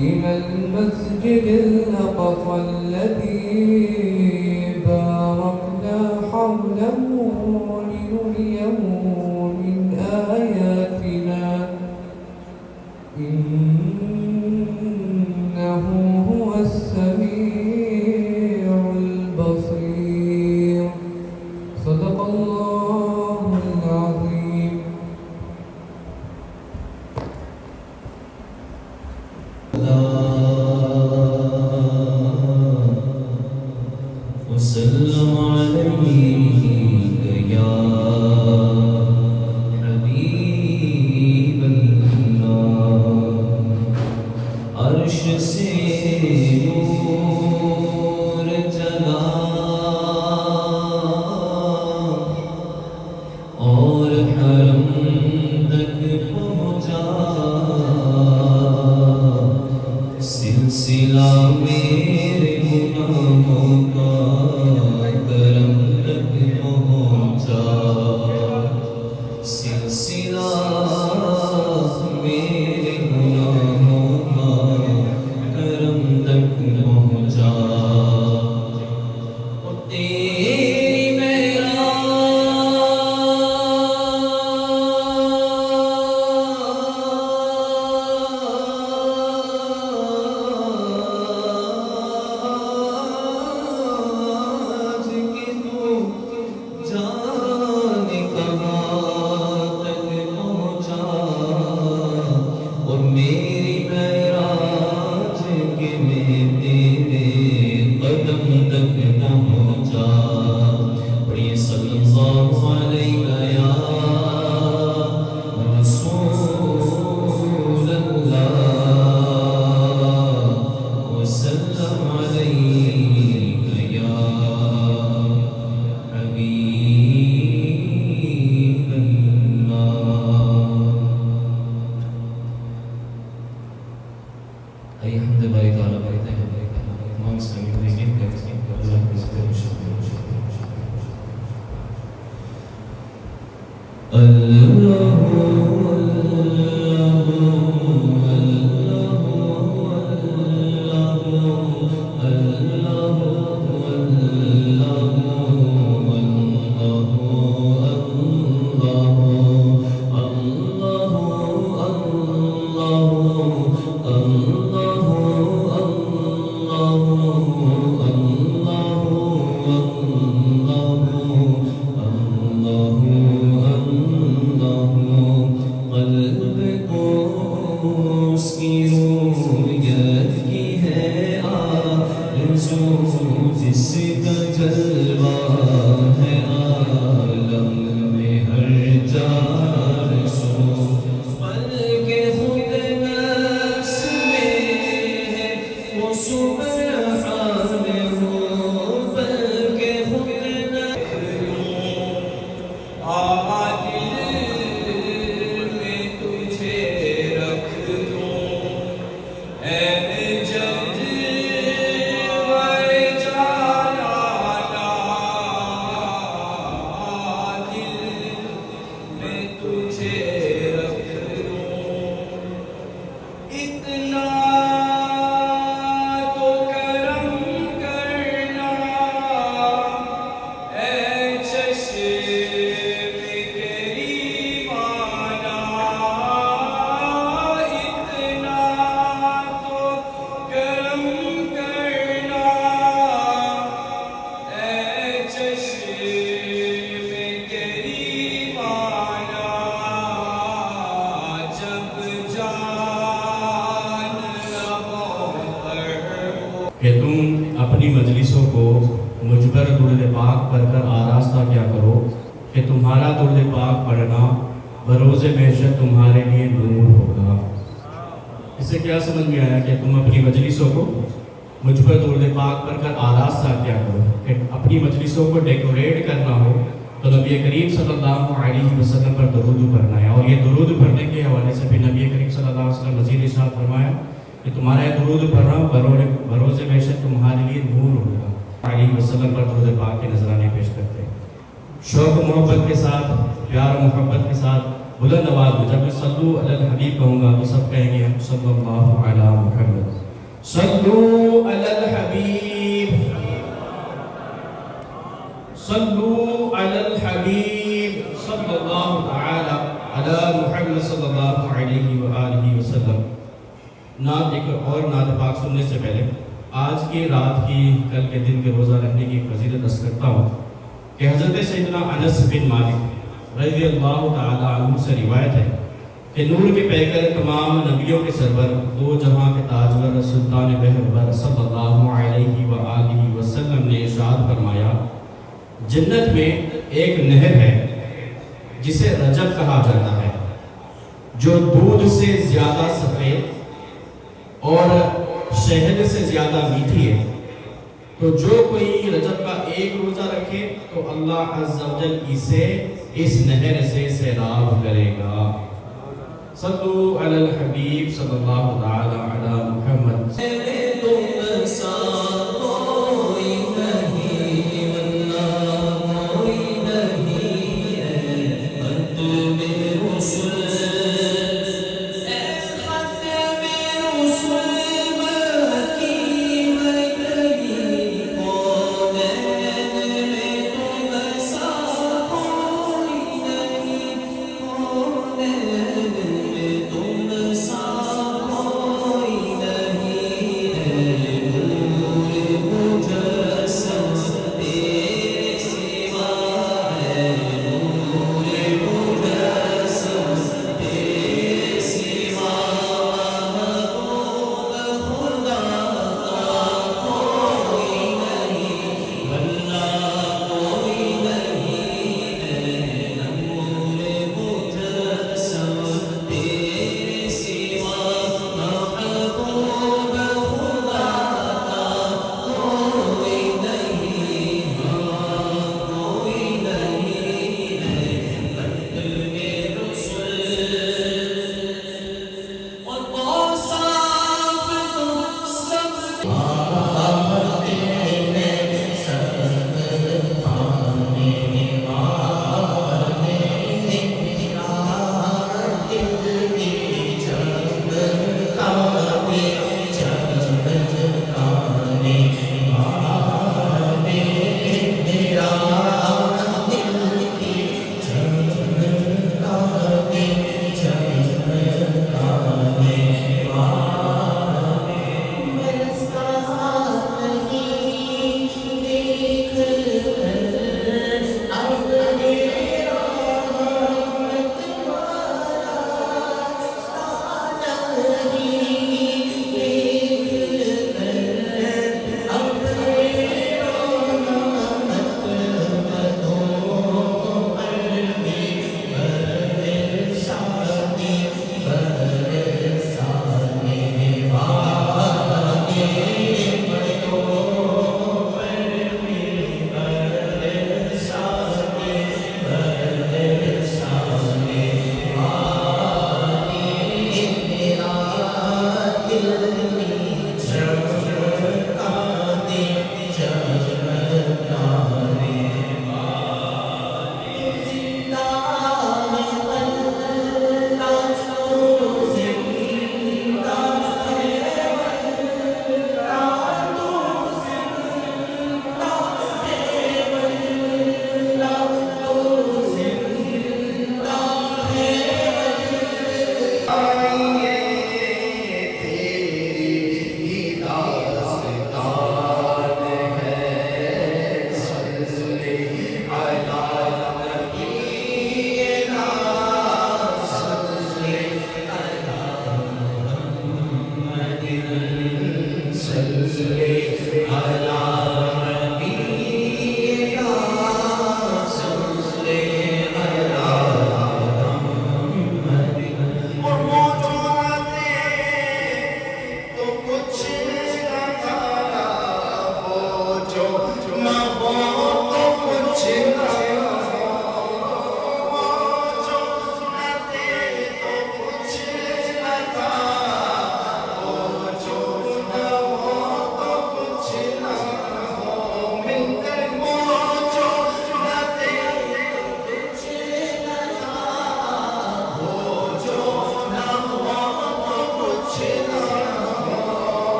إلى المسجد الأقصى الذي باركنا حوله لنريه من آياتنا إنه هو السميع البصير. صدق الله العظيم. وسلم عليك يا حبيب الله. عرش سے نور چلا اور حرم تک پہنچا، سلسلہ میرے گناہوں کا کرم تک پہنچا، سلسلہ میرے گناہوں کا کرم تک پہنچا۔ اور تیری کہ تم اپنی مجلسوں کو مجھ پر درود پاک پڑھ کر آراستہ کیا کرو کہ تمہارا درود پاک پڑھنا بروز محشر تمہارے لیے نور ہوگا۔ اس سے کیا سمجھ میں آیا کہ تم اپنی مجلسوں کو مجھ پر درود پاک پڑھ کر آراستہ کیا کرو، کہ اپنی مجلسوں کو ڈیکوریٹ کرنا ہو تو نبی کریم صلی اللہ علیہ وسلم پر درود پڑھنا ہے۔ اور یہ درود پڑھنے کے حوالے سے بھی نبی کریم صلی اللہ علیہ وسلم مزید ارشاد فرمایا کہ تمہارا یہ درود پڑھنا بروز محشر تمہارے لیے نور ہوگا۔ علیہ وسلم پر درود پاک کے نذرانے پیش کرتے ہیں، شوق محبت کے ساتھ، پیار و محبت کے ساتھ، بلند آواز میں جب میں صلو علی الحبیب کہوں گا تو سب کہیں گے صلی اللہ علی محمد۔ صلوا علی الحبیب صلوا علی الحبیب صلی اللہ تعالی علی محمد صلی اللہ علیہ وآلہ وسلم. نعت ایک اور نعت پاک سننے سے پہلے آج کی رات کی کل کے دن کے روزہ رکھنے کی فضیلت عرض کرتا ہوں کہ حضرت سیدنا انس بن مالک رضی اللہ تعالی عنہ سے روایت ہے کہ نور کے پیکر تمام نبیوں کے سرور دو جہاں کے تاجور سلطان بہر صلی اللہ علیہ وآلہ وسلم نے ارشاد فرمایا جنت میں ایک نہر ہے جسے رجب کہا جاتا ہے جو دودھ سے زیادہ سفید اور شہد سے زیادہ میٹھی ہے. تو جو کوئی رجب کا ایک روزہ رکھے تو اللہ عز و جل اسے اس نہر سے سیراب کرے گا. صلو علی الحبیب صلی اللہ تعالی علی محمد.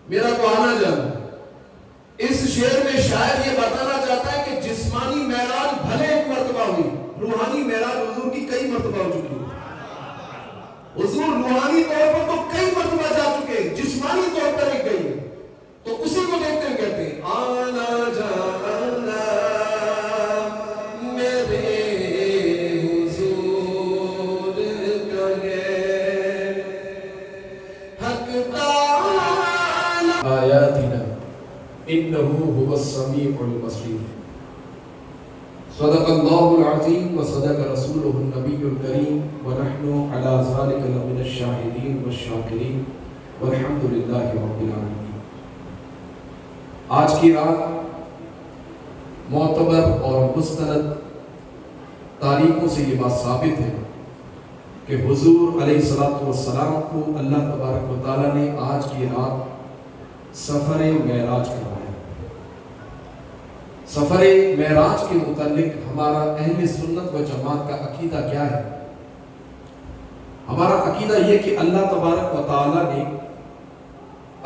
میرا تو آنا جانا. اس شعر میں شاعر یہ بتانا چاہتا ہے کہ جسمانی معراج بھلے ایک مرتبہ ہوئی، روحانی معراج حضور کی کئی مرتبہ ہو چکی. حضور روحانی طور پر تو کئی مرتبہ جا چکے، جسمانی طور پر ایک گئی ہے. تو اسی کو دیکھتے ہیں کہتے ہیں آنا جانا میرے حضور کا ہے حق تعالی آیاتنا انہو هو السمیع البصیر. صدق اللہ العظیم وصدق رسولہ النبی الکریم ونحن علی ذلک لمن الشاہدین والشاکرین والحمد للہ رب العالمین. آج کی رات معتبر اور مستند تاریخوں سے یہ بات ثابت ہے کہ حضور علیہ السلام کو اللہ تبارک و تعالیٰ نے آج کی رات سفر معراج کروایا. سفر معراج کے متعلق ہمارا اہل سنت و جماعت کا عقیدہ کیا ہے؟ ہمارا عقیدہ یہ کہ اللہ تبارک و تعالیٰ نے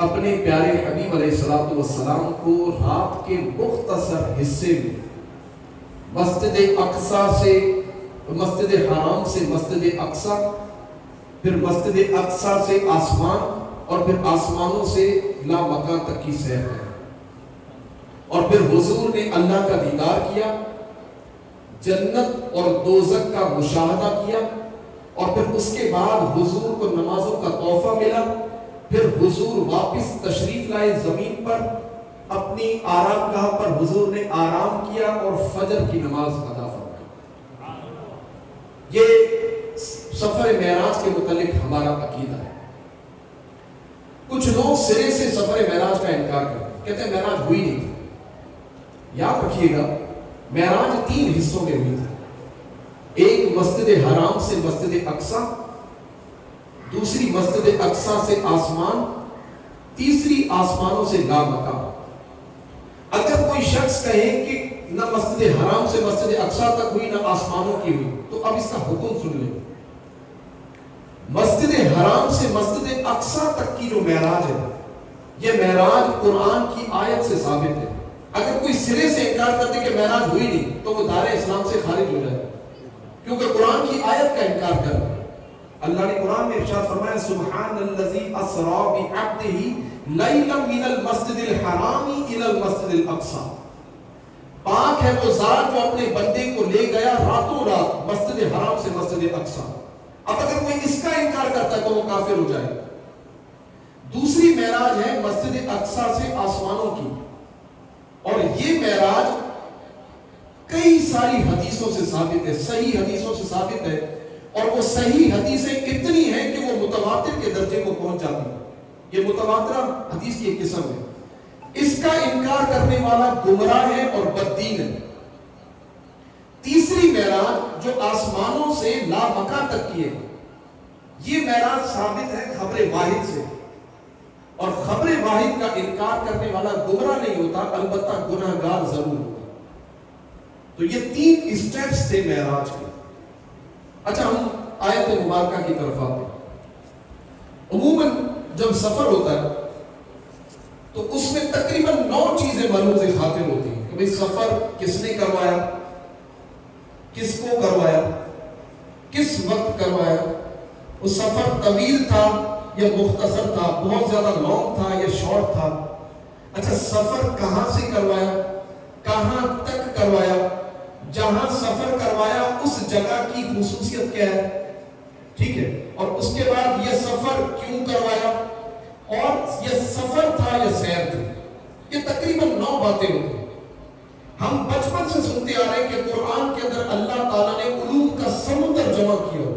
اپنے پیارے حبیب علیہ السلام کو رات کے مختصر حصے میں مسجد اقصی سے مسجد حرام سے مسجد اقصی، پھر مسجد اقصی سے آسمان، اور پھر آسمانوں سے لامکان تک کی سیر ہے. اور پھر حضور نے اللہ کا دیدار کیا، جنت اور دوزخ کا مشاہدہ کیا، اور پھر اس کے بعد حضور کو نمازوں کا تحفہ ملا. پھر حضور واپس تشریف لائے زمین پر، اپنی آرام گاہ پر حضور نے آرام کیا اور فجر کی نماز ادا فرمائی. یہ سفر معراج کے متعلق ہمارا عقیدہ ہے. کچھ لوگ سرے سے سفر معراج کا انکار کرتے ہیں، کہتے ہیں معراج ہوئی نہیں تھی. یاد رکھیے گا معراج 3 حصوں میں ہوئی تھی. ایک مسجد حرام سے مسجد اقصی، دوسری مسجد اقصی سے آسمان، تیسری آسمانوں سے لامکان. اگر کوئی شخص کہے کہ نہ مسجد حرام سے مسجد اقصی تک ہوئی نہ آسمانوں کی ہوئی، تو اب اس کا حکم سن لیں. مسجد حرام سے مسجد اقصی تک کی جو معراج ہے، یہ معراج قرآن کی آیت سے ثابت ہے. اگر کوئی سرے سے انکار کرتے کہ معراج ہوئی نہیں، تو وہ دار اسلام سے خارج ہو جائے، کیونکہ قرآن کی آیت کا انکار کر رہا ہے. اللہ نے قرآن میں ارشاد فرمایا سبحان الذی اسری بعبدہ لیلا من المسجد الحرام الی المسجد الاقصی. پاک ہے وہ ذات جو اپنے بندے کو لے گیا راتوں رات مسجد حرام سے مسجد اقصی. اب اگر کوئی اس کا انکار کرتا ہے تو وہ کافر ہو جائے. دوسری معراج ہے مسجد اقصی سے آسمانوں کی، اور یہ معراج کئی ساری حدیثوں سے ثابت ہے، صحیح حدیثوں سے ثابت ہے. اور وہ صحیح حدیثیں اتنی ہیں کہ وہ متواتر کے درجے کو پہنچ جاتی ہیں. یہ متواترہ حدیث کی ایک قسم ہے. اس کا انکار کرنے والا گمراہ ہے اور بددین ہے. تیسری معراج جو آسمانوں سے لامکان تک کی ہے، یہ معراج ثابت ہے خبر واحد سے، اور خبر واحد کا انکار کرنے والا گمراہ نہیں ہوتا، البتہ گناہگار ضرور ہوتا. تو یہ 3 اسٹیپس تھے معراج کے. اچھا ہم آیت مبارکہ کی طرف آتے ہیں. عموماً جب سفر ہوتا ہے تو اس میں تقریباً 9 چیزیں ملحوظ خاطر ہوتی ہیں کہ بھئی سفر کس نے کروایا، کس کو کروایا، کس وقت کروایا، وہ سفر طویل تھا یا مختصر تھا، بہت زیادہ لانگ تھا یا شارٹ تھا. اچھا سفر کہاں سے کروایا، کہاں تک کروایا، جہاں سفر کروایا اس جگہ کی خصوصیت کیا ہے، ٹھیک ہے، اور اس کے بعد یہ سفر کیوں کروایا، اور یہ سفر تھا یا سیر تھی. یہ تقریباً 9 باتیں ہوتی ہیں. ہم بچپن سے سنتے آ رہے ہیں کہ قرآن کے اندر اللہ تعالیٰ نے علوم کا سمندر جمع کیا.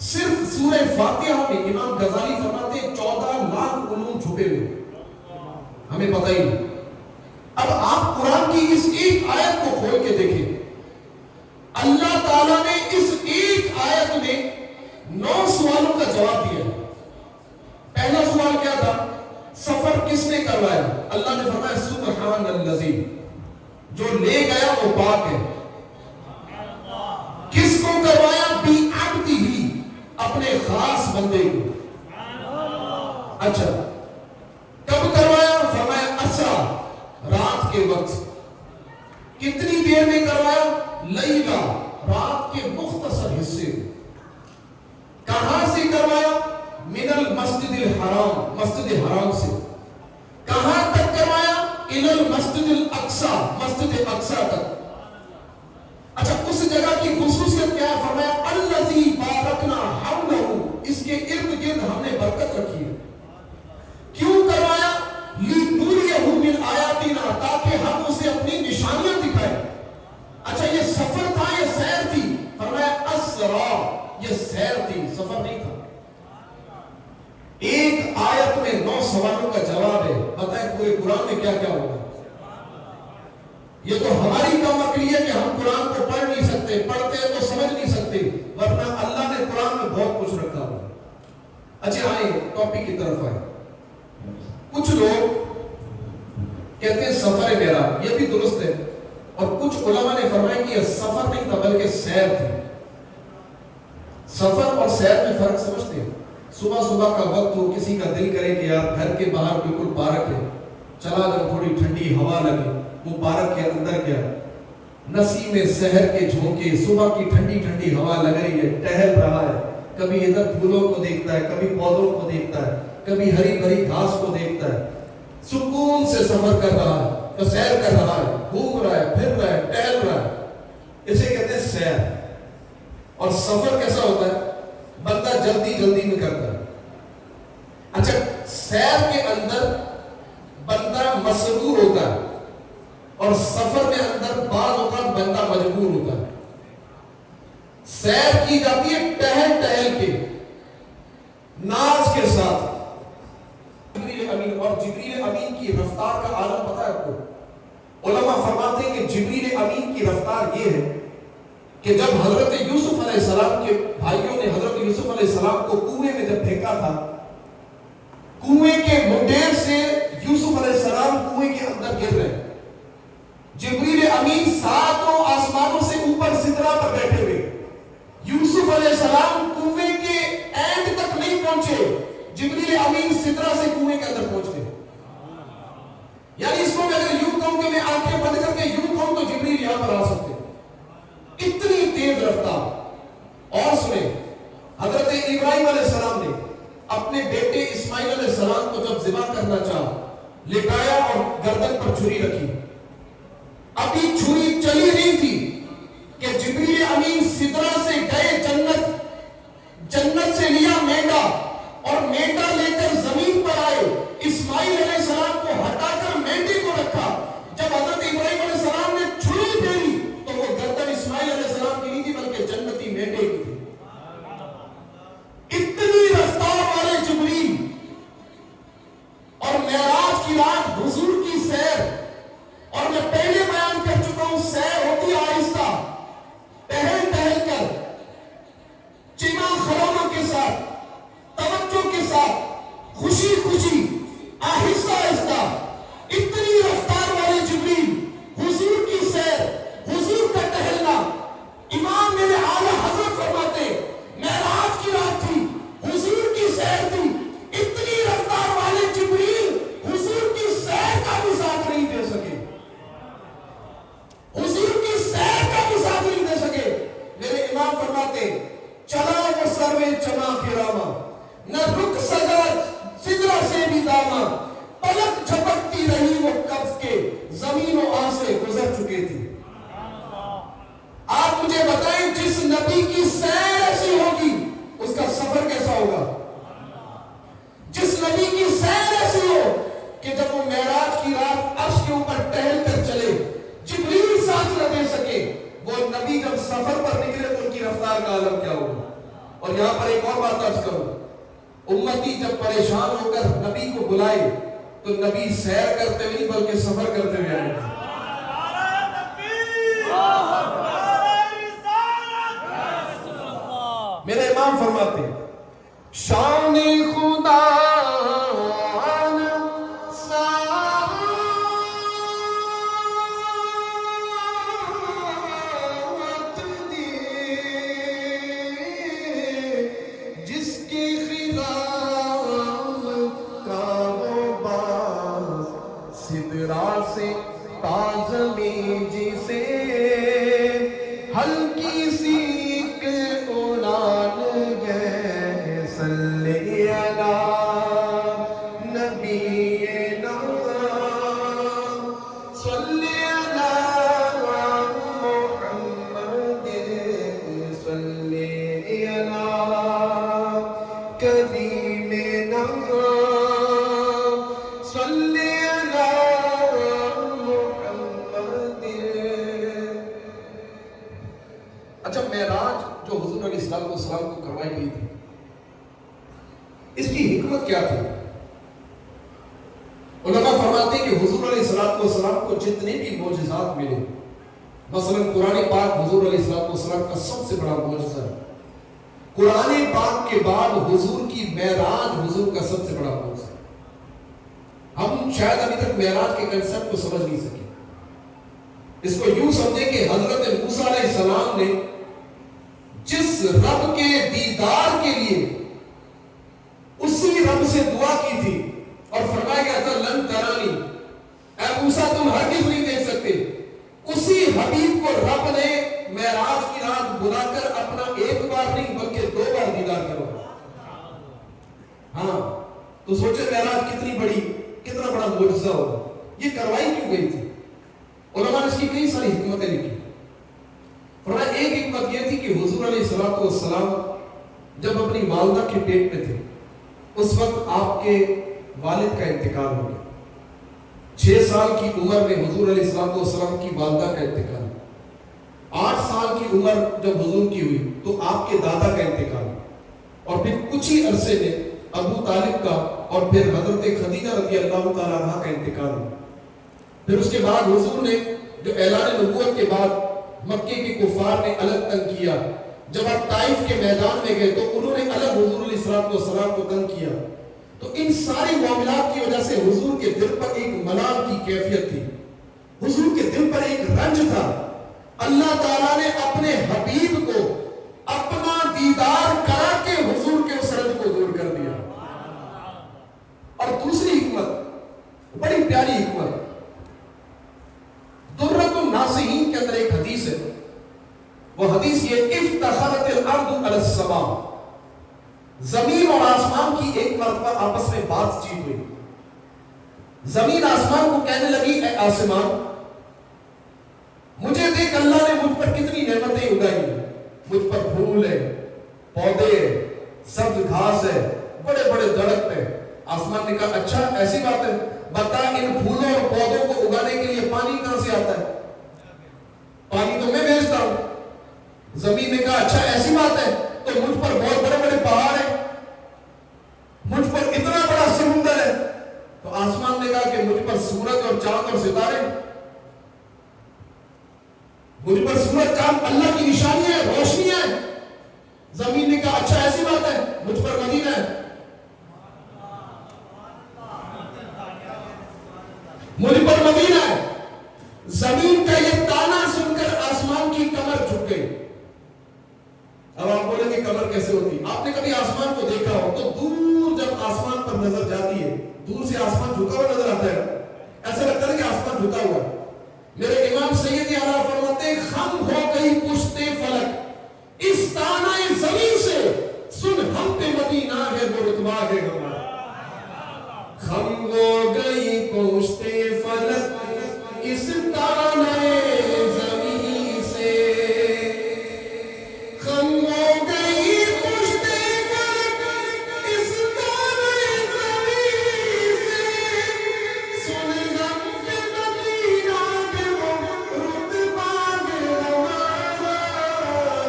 صرف سورہ فاتحہ میں امام غزالی فرماتے ہیں 14 لاکھ علوم چھپے ہوئے، ہمیں پتہ ہی نہیں. اب آپ قرآن کی اس ایک آیت کو کھول کے دیکھیں، اللہ تعالیٰ نے اس ایک آیت میں 9 سوالوں کا جواب دیا. پہلا سوال کیا تھا؟ سفر کس نے کروایا؟ اللہ نے فرمایا سبحان الذی، جو لے گیا وہ پاک ہے. کس کو کروایا؟ بعبدہ، اپنے خاص بندے کو. اچھا کب کروایا؟ فرمایا اسرا، رات کے وقت. کتنی دیر میں کروایا؟ لیلا، رات کے مختصر حصے میں. کہاں سے کروایا؟ من المسجد الحرام، مسجد حرام سے. کہاں تک کروایا؟ الى المسجد الاقصی، مسجد اقصی تک. اچھا اس جگہ کی خصوصیت کیا ہے؟ فرمایا الذی بارکنا حولہ، اس کے ارد گرد ہم نے برکت رکھی ہے. کیوں کروایا؟ لنریہ من آیاتنا، تاکہ ہم اسے اپنی نشانیاں دکھائیں. اچھا یہ سفر تھا یا سیر تھی؟ فرمایا اسرا، یہ سیر تھی، سفر نہیں تھا. ایک آیت میں 9 سوالوں کا جواب ہے. بتائیں پورے قرآن میں کیا کیا ہوگا؟ یہ تو ہماری کم عقلی ہے کہ ہم قرآن کو پڑھ نہیں سکتے، پڑھتے ہیں تو سمجھ نہیں سکتے، ورنہ اللہ نے قرآن میں بہت کچھ رکھا ہوا. اچھا آئیں ٹاپک کی طرف آئیں. کچھ لوگ کہتے ہیں سفر معراج، یہ بھی درست ہے، اور کچھ علماء نے فرمایا کہ یہ سفر نہیں تھا بلکہ سیر تھی. سفر اور سیر میں فرق سمجھتے ہیں؟ صبح صبح کا وقت ہو، کسی کا دل کرے کہ یار گھر کے باہر بالکل پارک ہے، چلا جب تھوڑی ٹھنڈی ہوا لگے، وہ پارک کے اندر گیا، نسیم سحر کے جھونکے، صبح کی ٹھنڈی ٹھنڈی ہوا لگ رہی ہے، ٹہل رہا ہے، کبھی ادھر پھولوں کو دیکھتا ہے، کبھی پودوں کو دیکھتا ہے، کبھی ہری بھری گھاس کو دیکھتا ہے، سکون سے سفر کر رہا ہے، سیر کر رہا ہے، گھوم رہا ہے، پھر رہا ہے، ٹہل رہا ہے. اسے کہتے ہیں سیر. اور سفر کیسا ہوتا ہے؟ بندہ جلدی جلدی میں کرتا ہے. اچھا سیر کے اندر بندہ مسرور ہوتا ہے، اور سفر میں اندر بعض اوقات بندہ مجبور ہوتا ہے. سیر کی جاتی ہے ٹہل ٹہل کے، ناز کے ساتھ. جبریل امین، اور جبریل امین کی رفتار کا عالم پتہ ہے آپ کو؟ علماء فرماتے ہیں کہ جبریل امین کی رفتار یہ ہے کہ جب حضرت یوسف علیہ السلام کے بھائیوں نے حضرت یوسف علیہ السلام کو کنویں میں جب پھینکا تھا، کنویں کے منڈیر سے یوسف علیہ السلام کنویں کے اندر گر رہے. جبریل امین 7 آسمانوں سے اوپر سدرہ پر بیٹھے ہوئے. یوسف علیہ السلام کنویں کے اینڈ تک نہیں پہنچے، جبریل امین سدرہ سے کنویں کے اندر پہنچ گئے. یعنی اس کو میں اگر یوں کہوں کہ میں آنکھیں بند کر کے یوں کہوں تو جبریل یہاں پر آ سکتے. اتنی تیز رفتار. اور سنیں، حضرت ابراہیم علیہ السلام نے اپنے بیٹے اسماعیل علیہ السلام کو جب ذبح کرنا چاہا، لٹایا اور گردن پر چھری رکھی. ابھی چھری چلی نہیں تھی کہ جبریل امین سدرہ سے گئے جنت، جنت سے لیا مینڈا، اور مینڈا لے کر زمین پر آئے. اسماعیل علیہ السلام کو ہٹا کر مینڈے کو رکھا. جب حضرت ابراہیم علیہ السلام نے چھری پھیری تو وہ گردن اسماعیل علیہ السلام کی نہیں تھی بلکہ جنتی مینڈے کی تھی. اتنی رفتار والے جبریل. اور معراج کی رات حضور کی سیر، اور میں پہلے بیان کر چکا ہوں، سیر ہوتی آہستہ، ٹہل ٹہل کر، چنا خلونوں کے ساتھ، توجہ کے ساتھ، خوشی خوشی، آہستہ آہستہ. اتنی رفتار والے جبریل، حضور کی سیر، حضور کا ٹہلنا. امام میرے اعلیٰ حضرت فرماتے معراج کی رات تھی، حضور کی سیر تھی. اتنی رفتار والے جبریل حضور کی سیر کا بھی ساتھ نہیں دے سکے، حضور کی سیر کا بھی ساتھ نہیں دے سکے. میرے امام فرماتے چلا وہ سروے چما گراما، نہ رک سکا سدرہ سے بھی داما، پلک جھپکتی رہی وہ کف کے، زمین و آن سے گزر چکے تھی. آپ مجھے بتائیں جس نبی کی سیر ایسی ہوگی اس کا سفر کیسا ہوگا؟ جس نبی کی سیر ایسی ہو کہ جب وہ معراج کی رات عرش کے اوپر ٹہل کر چلے، جبریل ساتھ نہ دے سکے، وہ نبی جب سفر پر نکلے تو ان کی رفتار کا عالم کیا ہوگا؟ اور یہاں پر ایک اور بات عرض کروں، امتی جب پریشان ہو کر نبی کو بلائے تو نبی سیر کرتے ہوئے نہیں بلکہ سفر کرتے ہوئے آئے. میرے امام فرماتے ہیں شان خدا جس کی خدمت کا وہ سے تعظمی جسے ہلکی سی ایک اڑان گئے صلی علی نبینا صلی علی محمد صلی علی کریمنا صلی علی محمد. اچھا معراج جو حضور علیہ السلام کو کروائی گئی تھی اس کی حکمت کیا تھی؟ علماء فرماتے ہیں کہ حضور علیہ السلام کو جتنے بھی معجزات ملے، مثلا قرآن پاک حضور علیہ السلام کا سب سے بڑا معجزہ ہے. قرآن پاک کے بعد حضور کی معراج حضور کا سب سے بڑا معجزہ ہے. ہم شاید ابھی تک معراج کے کنسپٹ کو سمجھ نہیں سکے. اس کو یوں سمجھیں کہ حضرت موسیٰ علیہ السلام نے جس رب کے دیدار کے لیے اسی رب سے دعا کی تھی اور فرمایا گیا تھا لن ترانی، اے موسیٰ تم ہرگز نہیں دیکھ سکتے، اسی حبیب کو رب نے معراج کی رات بلا کر اپنا ایک بار نہیں بلکہ 2 بار دیدار کرو. ہاں تو سوچے معراج کتنی بڑی، کتنا بڑا معجزہ ہوگا. یہ کروائی کیوں گئی تھی؟ علماء نے اس کی کئی ساری حکمتیں لکھی. فرمایا ایک حکمت یہ تھی کہ حضور علیہ السلام جب اپنی والدہ کے پیٹ میں تھے اس وقت آپ کے والد کا انتقال ہو گیا. 6 سال کی عمر میں حضور علیہ السلام کی والدہ کا انتقال. 8 سال کی عمر جب حضور کی ہوئی تو آپ کے دادا کا انتقال، اور پھر کچھ ہی عرصے میں ابو طالب کا اور پھر حضرت خدیجہ رضی اللہ تعالیٰ عنہ کا انتقال ہوا. پھر اس کے بعد حضور نے جو اعلان نبوت کے بعد مکے کے کفار نے الگ تنگ کیا. جب آپ طائف کے میدان میں گئے تو انہوں نے الگ حضور علیہ السلام کو تنگ کیا. تو ان ساری معاملات کی وجہ سے حضور کے دل پر ایک ملال کی کیفیت تھی، حضور کے دل پر ایک رنج تھا. اللہ تعالیٰ نے اپنے حبیب کو اپنا دیدار کرا کے حضور کے اس رنج کو دور کر دیا. اور دوسری حکمت بڑی پیاری حکمت، درۃ الناصحین کے اندر ایک حدیث ہے. وہ حدیث یہ افتخرت الارض علی السماء، زمین اور آسمان کی ایک مرتبہ آپس میں بات چیت ہوئی. زمین آسمان کو کہنے لگی اے آسمان مجھے دیکھ اللہ نے مجھ پر کتنی نعمتیں اگائی ہیں، مجھ پر پھول ہے، پودے ہیں، سبز گھاس ہے، بڑے بڑے درخت ہیں. آسمان نے کہا اچھا ایسی بات ہے، بتا ان پھولوں اور پودوں کو اگانے کے لیے پانی کہاں سے آتا ہے؟ پانی تو میں بھیجتا ہوں. زمین نے کہا اچھا ایسی بات ہے تو مجھ پر بہت بڑے بڑے پہاڑ ہیں، مجھ پر اتنا بڑا سمندر ہے. تو آسمان نے کہا کہ مجھ پر سورج اور چاند اور ستارے، مجھ پر سورج چاند اللہ کی نشانیاں ہیں، روشنیاں ہیں. زمین نے کہا اچھا ایسی بات ہے مجھ پر مدینہ ہے، مجھ پر مدینہ ہے. زمین کا یہ تانا سن کر آسمان کی کمر جھک گئی. اب آپ بولیں گے کمر کیسے ہوتی؟ آپ نے کبھی آسمان کو دیکھا ہو تو دور جب آسمان پر نظر جاتی ہے دور سے آسمان جھکا ہوا نظر آتا ہے، ایسا لگتا ہے کہ آسمان جھکا ہوا. میرے امام سید اعلیٰ فرماتے ہیں خم ہو گئی پشتے فلک اس تانا زمین سے، سن ہم پہ مدینہ ہے وہ رتبہ ہے ہمارا. خم ہو گئی پشتے فلک اس تانے زمین سے، خم ہو گئی پشتے فلک اس تانے زمین سے، سن ہم پہ مدینہ ہے وہ رتبہ ہے ہمارا،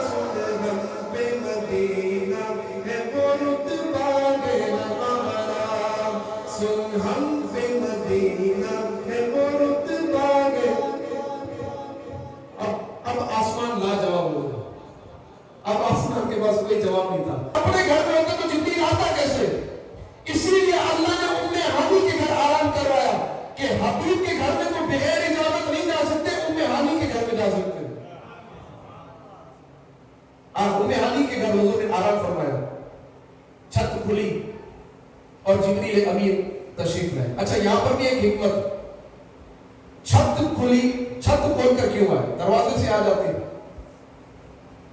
سن ہم پہ مدینہ ہے وہ رتبہ ہے ہمارا، سن ہم پہ مدینہ ہے وہ رتبہ ہے. اب آسمان لاجواب ہو گیا. اب آسمان کے پاس کوئی جواب نہیں تھا. اپنے گھر میں ہوتا تو جبریل آتا کیسے؟ اسی لیے اللہ نے ام ہانی کے گھر آرام کروایا کہ حبیب کے گھر میں تو بغیر اجازت نہیں جا سکتے، ام ہانی کے گھر میں جا سکتے. ام ہانی کے گھر حضور نے آرام فرمایا، چھت کھلی اور جبریل امین تشریف لائے. اچھا یہاں پر بھی ایک حکمت، چھت کھلی، چھت کھول کر کیوں آئے؟ دروازے سے آ جاتے ہیں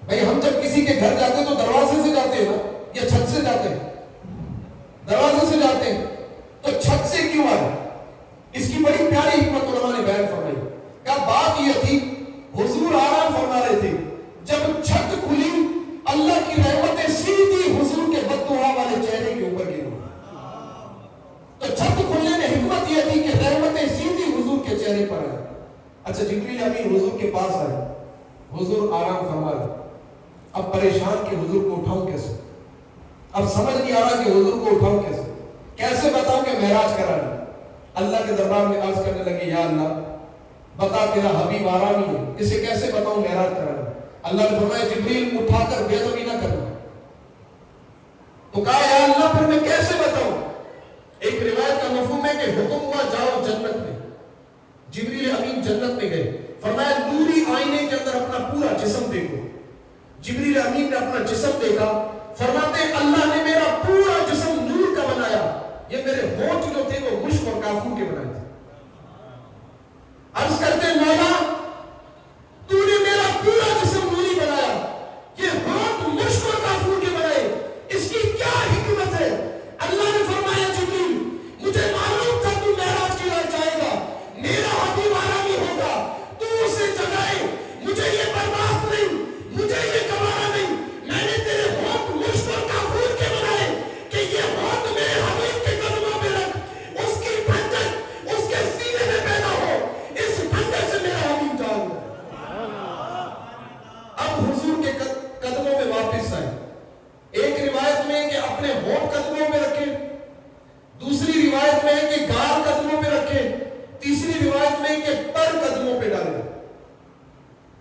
بھائی، ہم جب کسی کے گھر جاتے ہیں تو دروازے سے جاتے ہیں نا، یا چھت سے جاتے ہیں؟ دروازے سے جاتے ہیں، تو چھت سے کیوں آئے؟ اس کی بڑی پیاری حکمت علماء نے بیان فرمائی. کہا بات یہ تھی، حضور آرام فرما رہے تھے، جب چھت کھلی اللہ کی رحمتیں سیدھی حضور کے بددعا والے چہرے کے اوپر گری. تو چھت کھلنے میں حکمت یہ تھی کہ رحمتیں سیدھی حضور کے چہرے پر آئے. اچھا جبریل امین حضور کے پاس آئے، حضور آرام فرما رہے، اب پریشان کہ حضور کو اٹھاؤں کیسے؟ اب سمجھ نہیں آ رہا کہ حضور کو اٹھاؤں کیسے، کیسے بتاؤں کہ معراج کرا لیں. اللہ کے دربار میں عرض کرنے لگے، یا اللہ بتا تیرا حبیب آرامی ہے، اسے کیسے بتاؤں معراج کرا لیں. اللہ نے فرمایا جبریل اٹھا کر بے ادبی نہ کرنا. تو کہا یا اللہ پھر میں کیسے بتاؤں؟ ایک روایت کا مفہوم ہے کہ حکم ہوا جاؤ جنت میں. جبریل امین جنت میں گئے، فرمایا نوری آئینے کے اندر اپنا پورا جسم دیکھو. جبریل امین نے اپنا جسم دیکھا، فرماتے اللہ نے میرا پورا جسم نور کا بنایا، یہ میرے ہونٹ جو تھے وہ مشک اور کافور کے بنائے تھے. عرض کرتے مولا تو نے میرا پورا جسم نوری بنایا، یہ ہونٹ مشک اور کافور کے بنائے، اس کی کیا حکمت ہے؟ اللہ نے فرمایا جبریل مجھے معلوم تھا تو معراج کے لیے جائے گا، میرا حبیب آرامی ہوگا، تو اسے جگائے. مجھے یہ برداشت نہیں، مجھے یہ گوارا نہیں، میں نے تیرے ہونٹ مشک اور کافور کے بنائے کہ یہ ہونٹ میرے حبیب کے قدموں پہ رکھ، اس کی ٹھنڈک اس کے سینے میں پیدا ہو، اس ٹھنڈک سے میرا حبیب جان ہے. اب حضور کے قدموں میں واپس آئے. ایک روایت میں کہ اپنے ہونٹ قدموں پہ رکھے، دوسری روایت میں کہ گال قدموں پہ رکھے، تیسری روایت میں کہ پر قدموں پہ ڈالے.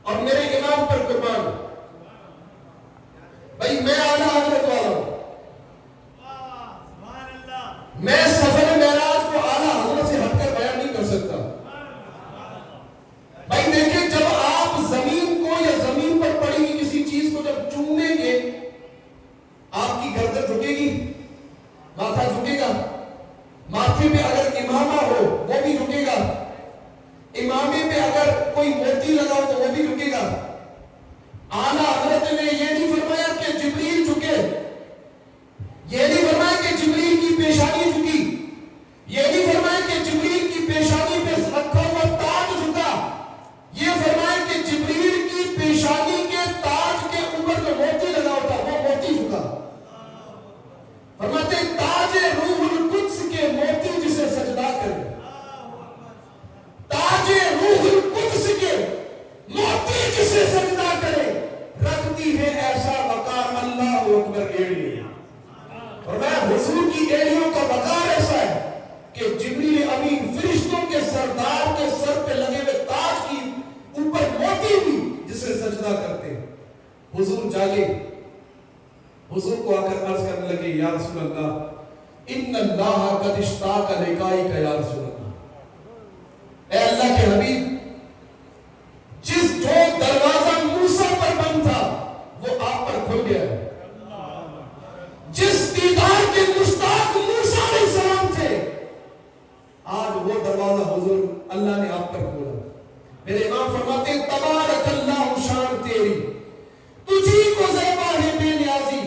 اور میرے امام پر قربان بھائی، میں اعلیٰ حضرت والا ہوں، میں سفر معراج کو اعلیٰ حضرت سے ہٹ کر بیان نہیں کر سکتا. بھائی دیکھیں جب آپ زمین کو یا زمین پر پڑی ہوئی کسی چیز کو جب چومیں گے، آپ کی گردن جھکے گی، ماتھا جھکے گا. ماتھے پہ اگر امامہ ہو وہ بھی جھکے گا، امامے پہ اگر کوئی موتی لگا ہو تو وہ بھی جھکے گا. اعلیٰ حضرت نے یہ نہیں فرمایا کہ جبریل جھکے، یہ نہیں فرمایا کہ جبریل کی پیشانی جھکی، یہ نہیں فرمایا کہ جبریل کی پیشانی پہ رکھا ہوا تاج جھکا، یہ فرمایا کہ جبریل کی پیشانی کے تاج کے اوپر جو موتی لگا ہوتا وہ موتی جھکا. فرماتے تاج روح القدس کے موتی جسے سجدہ کرے، تاج روح القدس کے موتی جسے سجدہ کرے، رکھتی ہے ایسا وقار اللہ اکبر ایڑی. اور میں حضور کی ایڑیوں کا وقار ایسا ہے کہ جبریل امین فرشتوں کے سردار کے سر پہ لگے ہوئے تاج کی اوپر موتی بھی جسے سجدہ کرتے ہیں. حضور جاگے، حضور کو آ کر عرض کرنے لگے یا رسول اللہ ان اللہ قد اشتاق لقائک یا رسول اللہ. اے اللہ کے حبیب، جس جو دروازہ موسیٰ پر بند تھا وہ آپ پر کھل گیا ہے، جس دیدار کے مشتاق موسیٰ علیہ السلام تھے آج وہ دروازہ حضور اللہ نے آپ پر کھولا. میرے امام فرماتے ہیں تبارک اللہ شان تیری، تجھی کو زیبا ہے بے نیازی،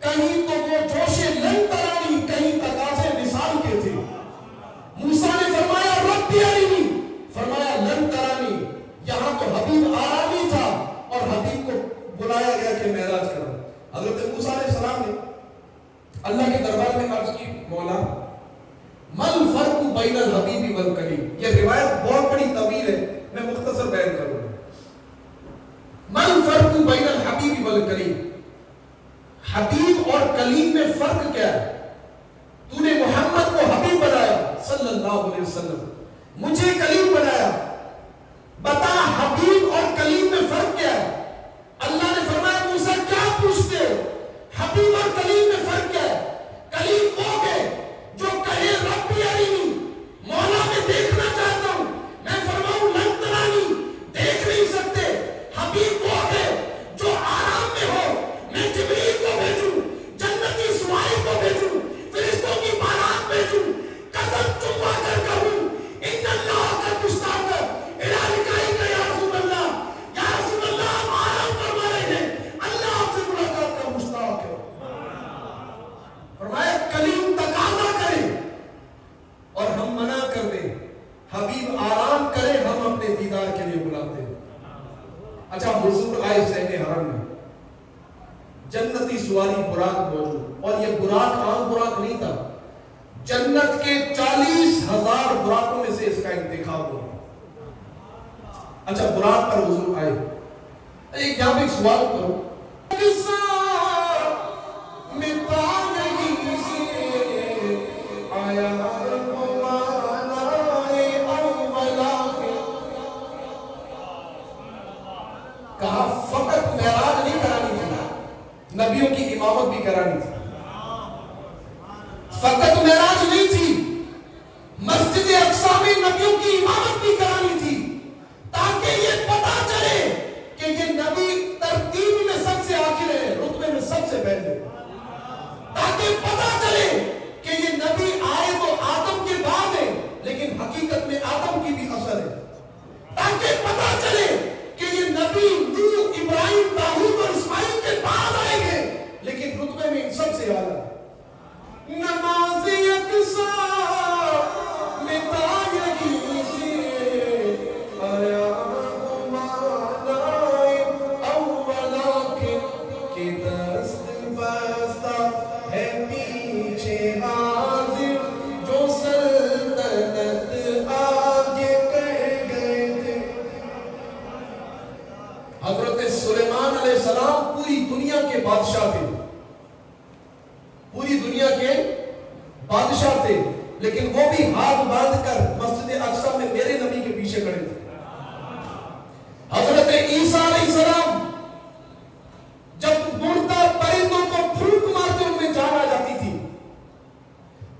کہیں تو وہ جوش لن ترانی، کہیں تقاضے وصال کے تھے. موسیٰ نے فرمایا رب ارنی، فرمایا لن ترانی. یہاں تو حبیب آرامی تھا اور حبیب کو بلایا گیا کہ معراج کرو. حضرت موسیٰ علیہ السلام نے اللہ کے دربار میں عرض کی مولا مل فرق بین الحبیب والکلیم. یہ روایت بہت بڑی طویل ہے، میں مختصر بیان کروں گا. مل فرق بین الحبیب والکلیم، حبیب اور کلیم میں فرق کیا ہے؟ تو نے محمد کو حبیب بنایا صلی اللہ علیہ وسلم، مجھے کلیم بنایا، بتا حبیب اور کلیم میں فرق کیا ہے؟ اللہ نے فرمایا موسیٰ کیا پوچھتے ہو، حبیب اور کلیم میں فرق کیا ہے؟ کلیم وہ ہے جو کہے رب ارنی، مولا میں دیکھنا چاہتا ہوں، میں فرماؤں لن ترانی، دیکھ نہیں سکتے. حبیب وہ ہے جو آرام میں ہو، میں جبریل کو بھیجوں، جنتی اسماعیل کو بھیجوں، فرشتوں کی بارات بھیجوں، قدم چما کر کہوں ان اللہ کا گستاخ سواری براق موجود، اور یہ براق عام براق نہیں تھا، جنت کے 40,000 براقوں میں سے اس کا انتخاب ہوا۔ اچھا براق پر حضور آئے، ایک یہاں پہ ایک سوال کرو، کہا فقط معراج نہیں کرانی تھی، نبیوں کی امامت بھی کرانی تھی۔ فقط معراج نہیں تھی، مسجد اقصی میں نبیوں کی امامت بھی کرانی تھی، تاکہ یہ پتا چلے کہ یہ نبی ترتیب میں سب سے آخر ہے، رتبے میں سب سے پہلے، تاکہ پتا چلے کہ یہ نبی آئے تو آدم کے بعد ہے لیکن حقیقت میں آدم کی بھی اثر ہے، تاکہ پتا چلے کہ یہ نبی نوح، ابراہیم، داؤد اور اسماعیل کے بعد آئیں گے لیکن رتبے میں سب سے اعلیٰ۔ نماز یکساں میں تاریکی سے آیا مانائے اولا کے دست بستہ ہے پیچھے حاضر، جو سلطنت آگے کہہ گئے تھے۔ حضرت سلیمان علیہ السلام پوری دنیا کے بادشاہ تھے، پوری دنیا کے بادشاہ تھے، لیکن وہ بھی ہاتھ باندھ کر مسجد اقصی میں میرے نبی کے پیچھے کھڑے تھے۔ حضرت عیسیٰ علیہ السلام جب مردہ پرندوں کو پھونک مارتے ان میں جان آ جاتی تھی،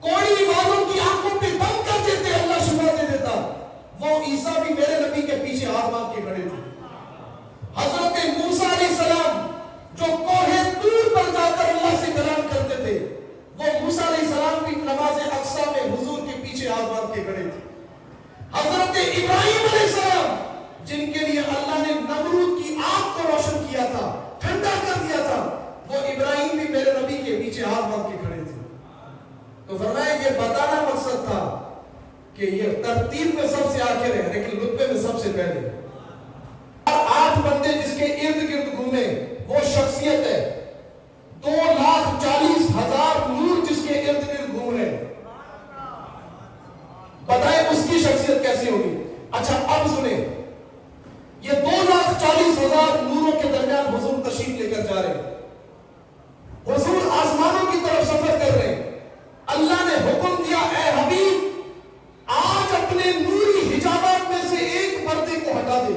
کوڑی والوں کی آنکھوں پہ دم کر دیتے، اللہ شفا دے دیتا، وہ عیسیٰ بھی میرے نبی کے پیچھے ہاتھ باندھ کے کھڑے تھے۔ حضرت موسیٰ علیہ السلام جو کوہ طور پر جا کر اللہ سے کلام کرتے تھے، وہ موسیٰ علیہ السلام بھی نماز اقصی میں حضور کے پیچھے ہاتھ باندھ کے کھڑے تھے۔ حضرت ابراہیم علیہ السلام جن کے لیے اللہ نے نمرود کی آگ کو روشن کیا تھا، ٹھنڈا کر دیا تھا، وہ ابراہیم بھی میرے نبی کے پیچھے ہاتھ باندھ کے کھڑے تھے۔ تو فرمایا یہ بتانا مقصد تھا کہ یہ ترتیب میں سب سے آخر ہے لیکن رتبے میں سب سے پہلے۔ 8 بندے جس کے ارد گرد گھومے وہ شخصیت ہے، 2,40,000 نور جس کے ارد گرد گھوم رہے ہیں، بتائیں اس کی شخصیت کیسی ہوگی؟ اچھا اب سنیں، یہ 2,40,000 نوروں کے درمیان حضور تشریف لے کر جا رہے ہیں، حضور آسمانوں کی طرف سفر کر رہے ہیں، اللہ نے حکم دیا اے حبیب آج اپنے نوری حجابات میں سے ایک پردے کو ہٹا دے،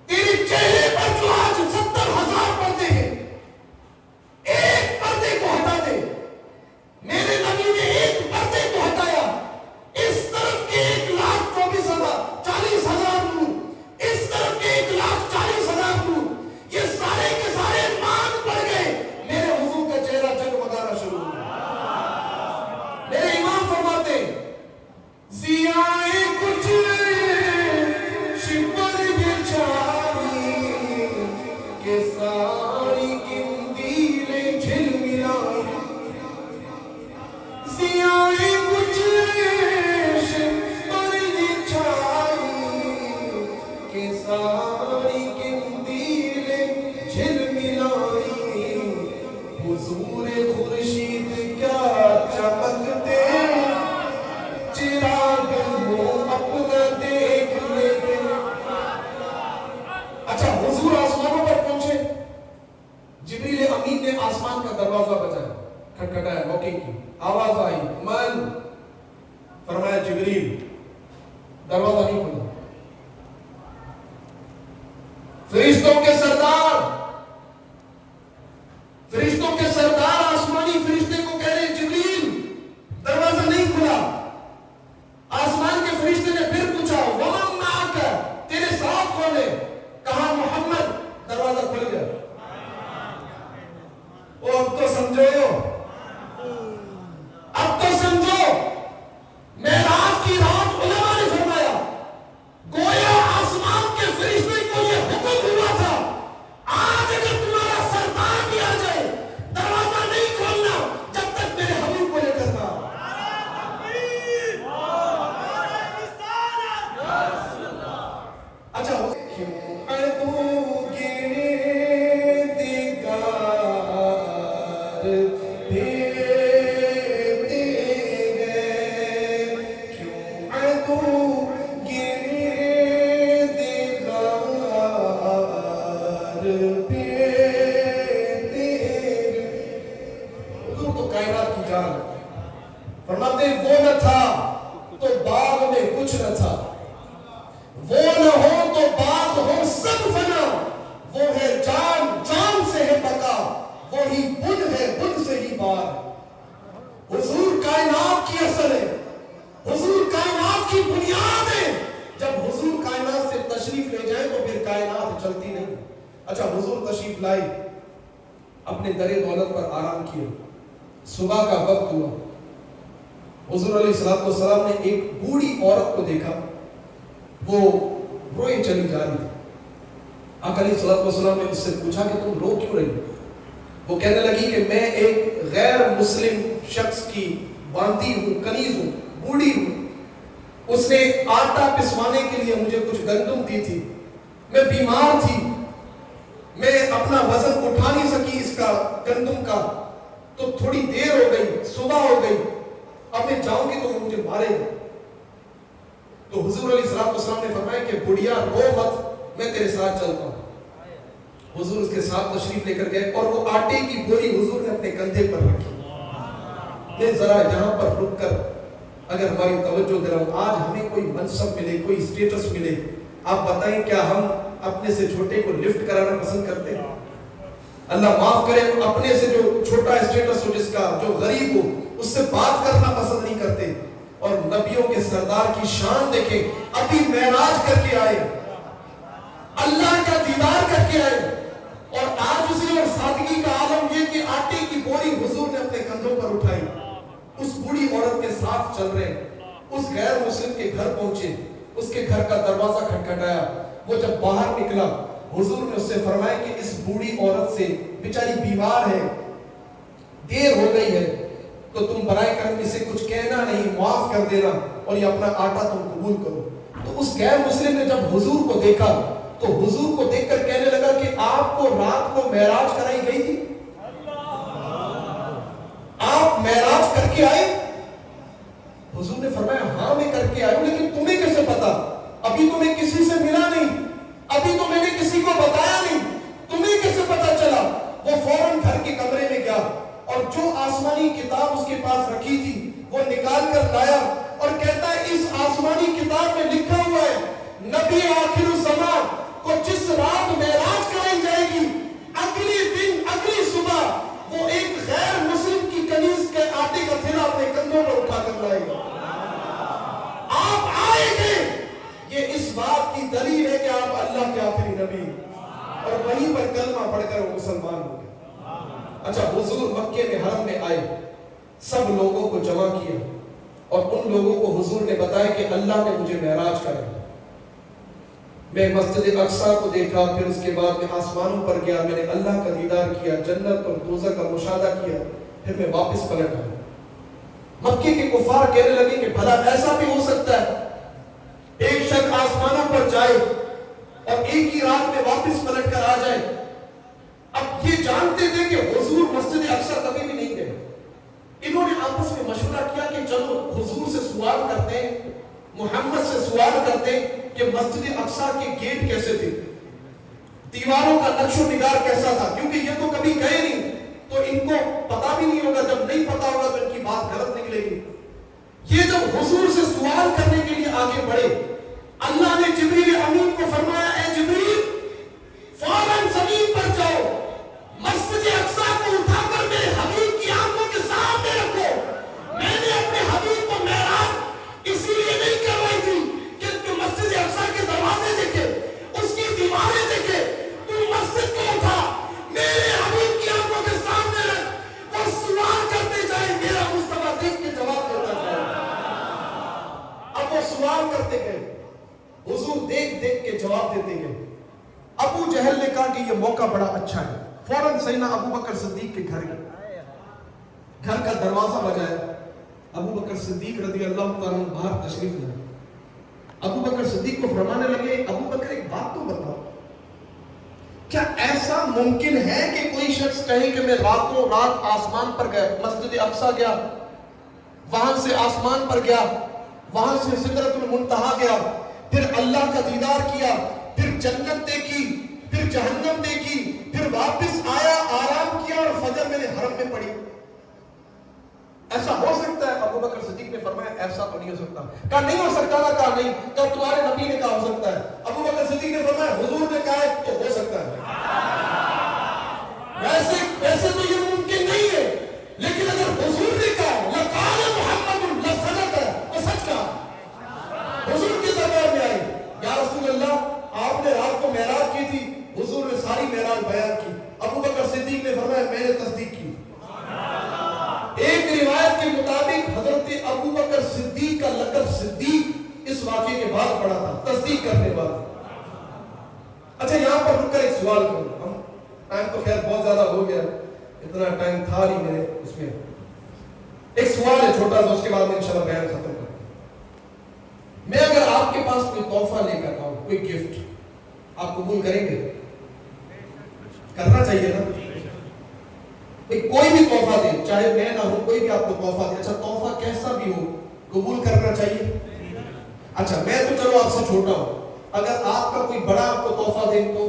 تیرے چہرے پر جو آج 70,000 پردے ہیں ایک پردے کو ہٹا دے۔ میرے نبی نے ایک پردے کو ہٹایا، اس طرف کے 1,24,000 نور، اس طرف کے 1,40,000 نور، یہ سارے کے سارے مان پڑ گئے، میرے حضور کا چہرہ جگمگانا شروع ہو گیا۔ میرے امام فرماتے ضیائے کچھ شپر بچھائی کہ ساری قندیلیں جھلملائی، ضیائے کچھ شپر بچھائی کہ ساری قندیلیں جھلملائی، حضور خورشید کیا چمکتے چراغ وہ اپنا دیکھ لیتے۔ اچھا حضور آسمانوں پر پہنچے، جبریل امین نے آسمان کا دروازہ بجایا، کھٹکھٹایا، موقع کی آواز آئی، من؟ فرمایا جبریل، دروازہ نہیں کھلا۔ فرشتوں کے سردار آسمانی فرشتے کو کہہ رہے جبریل دروازہ نہیں کھلا۔ آسمان کے فرشتے نے پھر پوچھا ومن معک، تیرے ساتھ کون ہے؟ کہا محمد، دروازہ کھل گیا۔ او اب تو سمجھو، اب تو سمجھو، معراج کی رات علماء نے فرمایا گویا آسمان کے فرشتے کو یہ حکم ہوا تھا جان ہے. فرماتے ہیں وہ نہ تھا تو باغ میں کچھ نہ تھا, وہ نہ ہو تو باغ ہو سب فنا, وہ ہے جان جان سے ہے بقا, وہی بن ہے بن سے ہی بار. حضور کائنات کی اصل ہے, حضور کائنات کی بنیاد ہے. جب حضور کائنات سے تشریف لے جائیں تو پھر کائنات چلتی نہیں. اچھا حضور تشریف لائی, اپنے در دولت پر آرام کیا, صبح کا وقت ہوا, حضور علیہ السلام نے ایک بوڑھی عورت کو دیکھا, وہ روئے چلی جا رہی تھی. آقا علیہ السلام نے اس سے پوچھا کہ تم رو کیوں رہی؟ وہ کہنے لگی کہ میں ایک غیر مسلم شخص کی باندھی ہوں, کنیز ہوں, بوڑھی ہوں. اس نے آٹا پسوانے کے لیے مجھے کچھ گندم دی تھی, میں بیمار تھی, میں اپنا وزن اٹھا نہیں سکی اس کا گندم کا, تو تھوڑی دیر ہو گئی, صبح ہو گئی, اب میں جاؤں گی تو وہ مجھے مارے گا. تو حضور علیہ السلام نے فرمایا کہ بڑھیا رو مت, میں تیرے ساتھ چلتا ہوں. حضور اس کے ساتھ تشریف لے کر گئے اور وہ آٹے کی بوری حضور نے اپنے کندھے پر رکھی. یہ ذرا یہاں پر رک کر اگر ہماری توجہ دلاؤں, آج ہمیں کوئی منصب ملے, کوئی اسٹیٹس ملے, آپ بتائیں کیا ہم اپنے سے چھوٹے کو لفٹ کرانا پسند کرتے ہیں؟ اللہ معاف کرے, اپنے سے جو چھوٹا اسٹیٹس ہو, جس کا جو غریب ہو, اس سے بات کرنا پسند نہیں کرتے. اور نبیوں کے سردار کی شان دیکھیں, ابھی معراج کر کے آئے, اللہ کا دیدار کر کے آئے, اور عاجزی اور سادگی کا عالم یہ کہ آٹے کی بوری حضور نے اپنے کندھوں پر اٹھائی, اس بوڑھی عورت کے ساتھ چل رہے, اس غیر مسلم کے گھر پہنچے, اس کے گھر کا دروازہ کھٹکھٹایا. وہ جب باہر نکلا, حضور نے اس سے فرمایا کہ اس بوڑھی عورت سے, بیچاری بیمار ہے, دیر ہو گئی ہے, تو تم برائے کرم اسے کچھ کہنا نہیں, معاف کر دینا, اور یہ اپنا آٹا تم قبول کرو. تو اس غیر مسلم نے جب حضور کو دیکھا تو حضور کو دیکھ کر کہنے لگا کہ آپ کو رات کو معراج کرائی گئی تھی, آپ معراج کر کے آئے؟ حضور نے فرمایا ہاں میں کر کے آیا ہوں, لیکن تمہیں کیسے پتا؟ ابھی تو میں کسی سے ملا نہیں, ابھی تو میں نے کسی کو بتایا نہیں, تمہیں کیسے پتا چلا؟ وہ فوراً گھر کے کمرے میں گیا اور جو آسمانی کتاب اس کے پاس رکھی تھی وہ نکال کر لایا اور کہتا ہے اس آسمانی کتاب میں لکھا ہوا ہے نبی آخر الزمان کو جس رات معراج کرائی جائے گی, اگلی دن اگلی صبح وہ ایک غیر مسلم کی کنیز کے آٹے کا تھیلا اپنے کندھوں پر اٹھا کر لائے گا. آپ آئے گے, یہ اس بات کی دلیل ہے کہ آپ اللہ کے آخری نبی, اور وہیں پر کلمہ پڑھ کر وہ مسلمان ہو گئے. اچھا حضور مکے میں حرم میں آئے, سب لوگوں کو جمع کیا اور ان لوگوں کو حضور نے بتایا کہ اللہ نے مجھے معراج کرایا. میں مسجد اقصی کو دیکھا, پھر اس کے بعد میں آسمانوں پر گیا, میں نے اللہ کا دیدار کیا, جنت اور دوزخ کا مشاہدہ کیا, پھر میں واپس پلٹ آیا. مکے کے کفار کہنے لگے کہ بھلا ایسا بھی ہو سکتا ہے ایک شخص آسمانوں پر جائے اور ایک ہی رات میں واپس پلٹ کر آ جائے. اب یہ جانتے تھے کہ حضور مسجد اقصی کبھی بھی نہیں گئے. انہوں نے آپس میں مشورہ کیا کہ چلو حضور سے سوال کرتے ہیں, محمد سے سوال کرتے ہیں کہ مسجد اقصی کے گیٹ کیسے تھے, دیواروں کا نقش و نگار کیسا تھا, کیونکہ یہ تو کبھی گئے نہیں تو ان کو پتا بھی نہیں ہوگا, جب نہیں پتا ہوگا تو ان کی بات غلط نکلے گی. یہ جب حضور سے سوال کرنے کے لیے آگے بڑھے, اللہ نے جبریل امین کو فرمایا اے جبریل فوراً زمین پر جاؤ, مسجد اقصی کو اٹھا کر میرے حبیب کی آنکھوں کے سامنے رکھو. میں نے اپنے حبیب کو معراج اسی لیے نہیں کروائی تھی کہ تو مسجد اقصی کے دروازے دیکھے, اس کی دیواریں دیکھے, تو مسجد کو اٹھا میرے حبیب کی آنکھوں کے سامنے رکھ, وہ سوال کرتے جائے, میرا مصطفیٰ دیکھ کے جواب دیتا جائے. اب وہ سوال کرتے گئے, حضور دیکھ دیکھ کے جواب دیتے گئے. ابو جہل نے کہا کہ یہ موقع بڑا اچھا ہے, فوراً سیدنا ابو بکر صدیق کے گھر گئے, گھر کا دروازہ بجایا. ابو بکر صدیق رضی اللہ تعالیٰ عنہ باہر تشریف لائے. ابو بکر صدیق کو فرمانے لگے ابو بکر ایک بات تو بتاؤ, کیا ایسا ممکن ہے کہ کوئی شخص کہے کہ میں راتوں رات آسمان پر گیا, مسجد اقصی گیا, وہاں سے آسمان پر گیا, وہاں سے سدرۃ المنتہا گیا, پھر اللہ کا دیدار کیا, پھر جنت دیکھی, پھر جہنم دیکھی, پھر واپس آیا, آرام کیا اور فجر میں نے حرم میں پڑھی. ایسا ہو سکتا ہے؟ ابو بکر صدیق نے فرمایا ایسا تو نہیں ہو سکتا. کہا نہیں ہو سکتا نا؟ کہا نہیں. کہا تمہارے نبی نے کہا ہو سکتا ہے. ابو بکر صدیق نے فرمایا حضور نے کہا ہے تو ہو سکتا ہے. ویسے تو یہ ممکن نہیں ہے، لیکن اگر حضور نے کہا لقال محمد لصدق ہے تو سچ کہا. حضور کے دربار میں آئی، یا رسول اللہ آپ نے رات کو معراج کی تھی. حضور نے ساری معراج بیان کی. ابو بکر صدیق نے فرمایا میں نے تصدیق کی. ایک روایت کے مطابق حضرت ابو بکر صدیق کا لقب صدیق اس واقعے کے بعد پڑا تھا، تصدیق کرنے بعد. اچھا یہاں پر رک کر ایک سوال کروں. ہم ٹائم تو خیر بہت زیادہ ہو گیا، اتنا ٹائم تھا نہیں میرے اس میں. ایک سوال ہے چھوٹا سا، اس کے بعد میں انشاءاللہ بیان ختم کروں. میں اگر آپ کے پاس کوئی تحفہ لے کر آؤں، کوئی گفٹ، آپ قبول کریں گے؟ کرنا چاہیے نا. کوئی بھی تحفہ دے، چاہے میں نہ ہوں، کوئی بھی آپ کو تحفہ دے، اچھا تحفہ کیسا بھی ہو قبول کرنا چاہیے. اچھا میں تو چلو آپ سے چھوٹا ہوں، اگر آپ کا کوئی بڑا آپ کو تحفہ دے تو